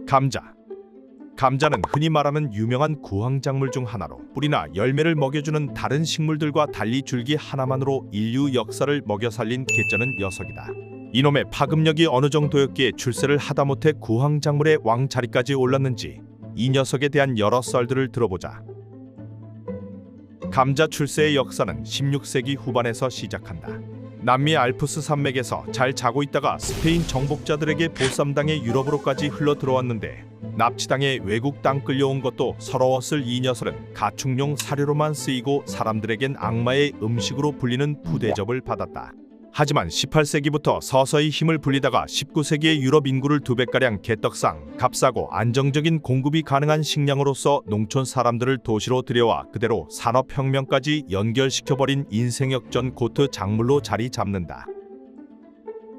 감자. 감자는 흔히 말하는 유명한 구황작물 중 하나로 뿌리나 열매를 먹여주는 다른 식물들과 달리 줄기 하나만으로 인류 역사를 먹여 살린 개쩌는 녀석이다. 이놈의 파급력이 어느 정도였기에 출세를 하다못해 구황작물의 왕자리까지 올랐는지 이 녀석에 대한 여러 썰들을 들어보자. 감자 출세의 역사는 16세기 후반에서 시작한다. 남미 알프스 산맥에서 잘 자고 있다가 스페인 정복자들에게 보쌈당해 유럽으로까지 흘러 들어왔는데 납치당해 외국 땅 끌려온 것도 서러웠을 이 녀석은 가축용 사료로만 쓰이고 사람들에겐 악마의 음식으로 불리는 푸대접을 받았다. 하지만 18세기부터 서서히 힘을 불리다가 19세기의 유럽 인구를 2배가량 개떡상, 값싸고 안정적인 공급이 가능한 식량으로서 농촌 사람들을 도시로 들여와 그대로 산업혁명까지 연결시켜버린 인생역전 고트 작물로 자리 잡는다.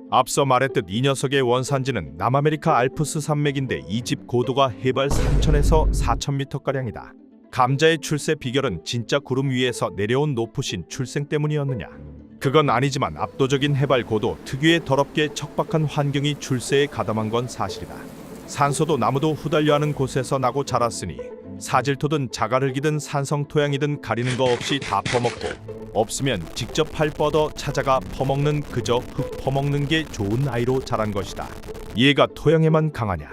앞서 말했듯 이 녀석의 원산지는 남아메리카 알프스 산맥인데 이 집 고도가 해발 3,000에서 4,000m가량이다. 감자의 출세 비결은 진짜 구름 위에서 내려온 높으신 출생 때문이었느냐? 그건 아니지만 압도적인 해발 고도, 특유의 더럽게 척박한 환경이 출세에 가담한 건 사실이다. 산소도 나무도 후달려하는 곳에서 나고 자랐으니 사질토든 자갈흙이든 산성토양이든 가리는 거 없이 다 퍼먹고 없으면 직접 팔 뻗어 찾아가 퍼먹는, 그저 흙 퍼먹는 게 좋은 아이로 자란 것이다. 얘가 토양에만 강하냐?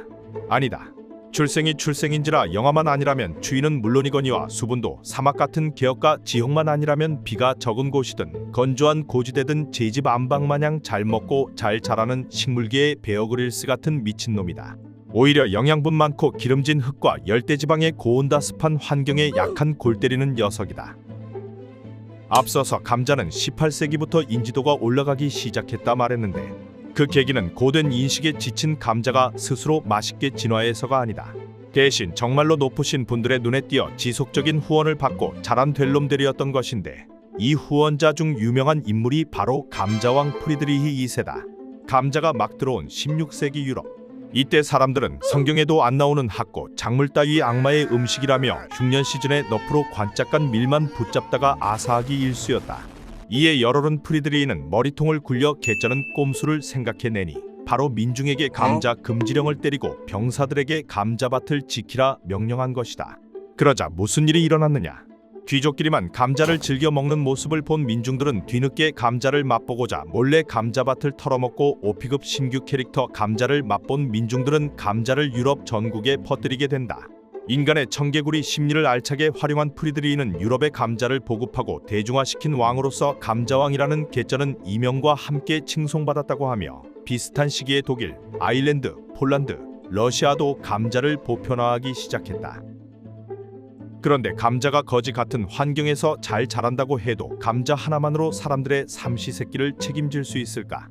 아니다. 출생이 출생인지라 영하만 아니라면 추위는 물론이거니와 수분도 사막 같은 개혁가 지형만 아니라면 비가 적은 곳이든 건조한 고지대든 제집 안방마냥 잘 먹고 잘 자라는 식물계의 베어그릴스 같은 미친놈이다. 오히려 영양분 많고 기름진 흙과 열대지방의 고온다습한 환경에 약한 골 때리는 녀석이다. 앞서서 감자는 18세기부터 인지도가 올라가기 시작했다 말했는데 그 계기는 고된 인식에 지친 감자가 스스로 맛있게 진화해서가 아니다. 대신 정말로 높으신 분들의 눈에 띄어 지속적인 후원을 받고 자란 될놈들이었던 것인데 이 후원자 중 유명한 인물이 바로 감자왕 프리드리히 2세다. 감자가 막 들어온 16세기 유럽. 이때 사람들은 성경에도 안 나오는 학고, 작물 따위 악마의 음식이라며 흉년 시즌에 너프로 관짝간 밀만 붙잡다가 아사하기 일쑤였다. 이에 열오른 프리드리히는 머리통을 굴려 개쩌는 꼼수를 생각해내니 바로 민중에게 감자 금지령을 때리고 병사들에게 감자밭을 지키라 명령한 것이다. 그러자 무슨 일이 일어났느냐? 귀족끼리만 감자를 즐겨 먹는 모습을 본 민중들은 뒤늦게 감자를 맛보고자 몰래 감자밭을 털어먹고 5피급 신규 캐릭터 감자를 맛본 민중들은 감자를 유럽 전국에 퍼뜨리게 된다. 인간의 청개구리 심리를 알차게 활용한 프리드리히는 유럽의 감자를 보급하고 대중화시킨 왕으로서 감자왕이라는 개쩌는 이명과 함께 칭송받았다고 하며 비슷한 시기에 독일, 아일랜드, 폴란드, 러시아도 감자를 보편화하기 시작했다. 그런데 감자가 거지 같은 환경에서 잘 자란다고 해도 감자 하나만으로 사람들의 삼시세끼를 책임질 수 있을까?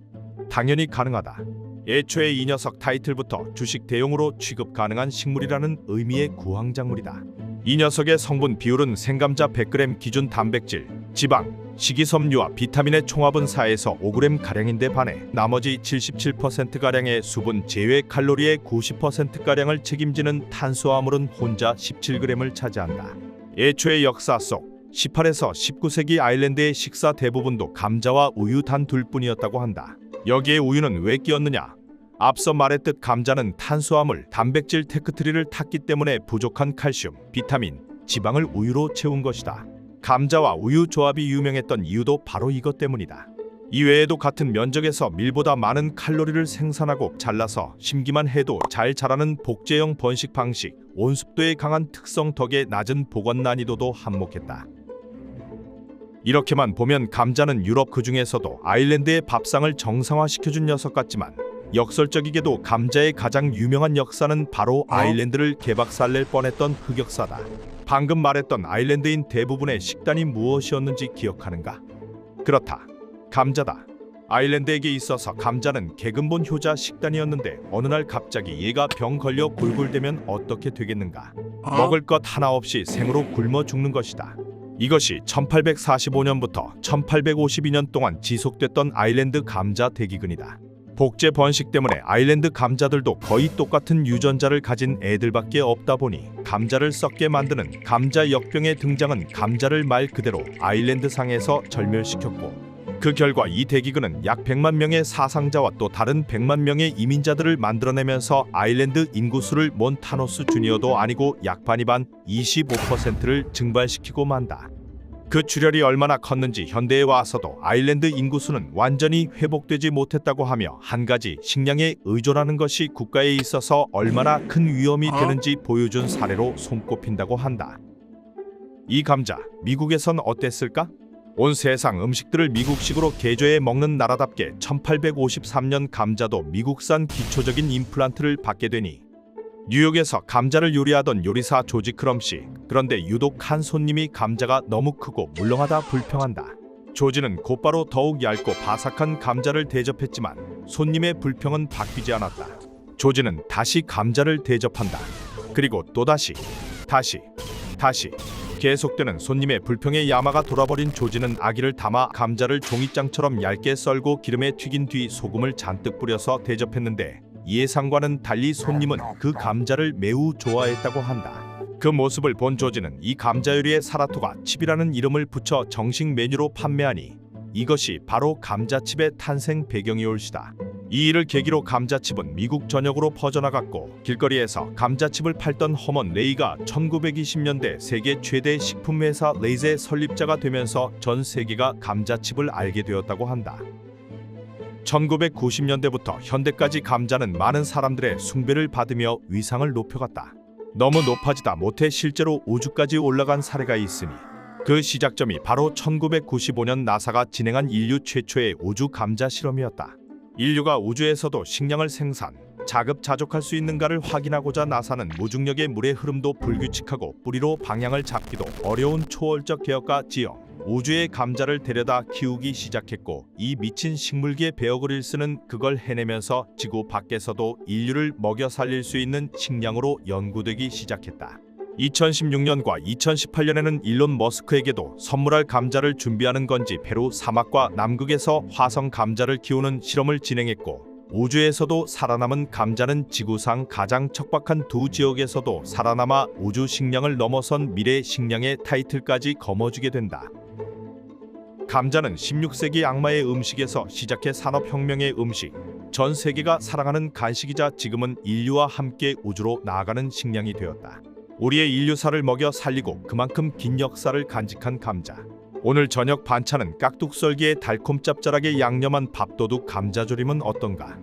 당연히 가능하다. 애초에 이 녀석 타이틀부터 주식 대용으로 취급 가능한 식물이라는 의미의 구황작물이다. 이 녀석의 성분 비율은 생감자 100g 기준 단백질, 지방, 식이섬유와 비타민의 총합은 4에서 5g가량인데 반해 나머지 77%가량의 수분 제외 칼로리의 90%가량을 책임지는 탄수화물은 혼자 17g을 차지한다. 애초의 역사 속 18에서 19세기 아일랜드의 식사 대부분도 감자와 우유 단 둘뿐이었다고 한다. 여기에 우유는 왜 끼었느냐? 앞서 말했듯 감자는 탄수화물, 단백질 테크트리를 탔기 때문에 부족한 칼슘, 비타민, 지방을 우유로 채운 것이다. 감자와 우유 조합이 유명했던 이유도 바로 이것 때문이다. 이외에도 같은 면적에서 밀보다 많은 칼로리를 생산하고 잘라서 심기만 해도 잘 자라는 복제형 번식 방식, 온습도에 강한 특성 덕에 낮은 보관 난이도도 한몫했다. 이렇게만 보면 감자는 유럽 그 중에서도 아일랜드의 밥상을 정상화시켜준 녀석 같지만 역설적이게도 감자의 가장 유명한 역사는 바로 아일랜드를 개박살낼 뻔했던 흑역사다. 방금 말했던 아일랜드인 대부분의 식단이 무엇이었는지 기억하는가? 그렇다. 감자다. 아일랜드에게 있어서 감자는 개근본 효자 식단이었는데 어느 날 갑자기 얘가 병 걸려 골골대면 어떻게 되겠는가? 먹을 것 하나 없이 생으로 굶어 죽는 것이다. 이것이 1845년부터 1852년 동안 지속됐던 아일랜드 감자 대기근이다. 복제 번식 때문에 아일랜드 감자들도 거의 똑같은 유전자를 가진 애들밖에 없다 보니 감자를 썩게 만드는 감자 역병의 등장은 감자를 말 그대로 아일랜드 상에서 절멸시켰고 그 결과 이 대기근은 약 100만 명의 사상자와 또 다른 100만 명의 이민자들을 만들어내면서 아일랜드 인구수를 몬타노스 주니어도 아니고 약 반이반 25%를 증발시키고 만다. 그 출혈이 얼마나 컸는지 현대에 와서도 아일랜드 인구수는 완전히 회복되지 못했다고 하며 한 가지 식량에 의존하는 것이 국가에 있어서 얼마나 큰 위험이 되는지 보여준 사례로 손꼽힌다고 한다. 이 감자, 미국에선 어땠을까? 온 세상 음식들을 미국식으로 개조해 먹는 나라답게 1853년 감자도 미국산 기초적인 임플란트를 받게 되니 뉴욕에서 감자를 요리하던 요리사 조지 크럼씨, 그런데 유독 한 손님이 감자가 너무 크고 물렁하다 불평한다. 조지는 곧바로 더욱 얇고 바삭한 감자를 대접했지만 손님의 불평은 바뀌지 않았다. 조지는 다시 감자를 대접한다. 그리고 또다시, 다시 계속되는 손님의 불평에 야마가 돌아버린 조지는 아기를 담아 감자를 종이장처럼 얇게 썰고 기름에 튀긴 뒤 소금을 잔뜩 뿌려서 대접했는데 예상과는 달리 손님은 그 감자를 매우 좋아했다고 한다. 그 모습을 본 조지는 이 감자 요리에 사라토가 칩이라는 이름을 붙여 정식 메뉴로 판매하니 이것이 바로 감자칩의 탄생 배경이올시다. 이 일을 계기로 감자칩은 미국 전역으로 퍼져나갔고 길거리에서 감자칩을 팔던 허먼 레이가 1920년대 세계 최대 식품회사 레이즈의 설립자가 되면서 전 세계가 감자칩을 알게 되었다고 한다. 1990년대부터 현대까지 감자는 많은 사람들의 숭배를 받으며 위상을 높여갔다. 너무 높아지다 못해 실제로 우주까지 올라간 사례가 있으니 그 시작점이 바로 1995년 나사가 진행한 인류 최초의 우주 감자 실험이었다. 인류가 우주에서도 식량을 생산, 자급자족할 수 있는가를 확인하고자 나사는 무중력의 물의 흐름도 불규칙하고 뿌리로 방향을 잡기도 어려운 초월적 개혁과 지형, 우주의 감자를 데려다 키우기 시작했고 이 미친 식물기의 배역을 쓰는 그걸 해내면서 지구 밖에서도 인류를 먹여 살릴 수 있는 식량으로 연구되기 시작했다. 2016년과 2018년에는 일론 머스크에게도 선물할 감자를 준비하는 건지 페루 사막과 남극에서 화성 감자를 키우는 실험을 진행했고 우주에서도 살아남은 감자는 지구상 가장 척박한 두 지역에서도 살아남아 우주 식량을 넘어선 미래 식량의 타이틀까지 거머쥐게 된다. 감자는 16세기 악마의 음식에서 시작해 산업혁명의 음식, 전 세계가 사랑하는 간식이자 지금은 인류와 함께 우주로 나아가는 식량이 되었다. 우리의 인류사를 먹여 살리고 그만큼 긴 역사를 간직한 감자. 오늘 저녁 반찬은 깍둑썰기에 달콤 짭짤하게 양념한 밥도둑 감자조림은 어떤가?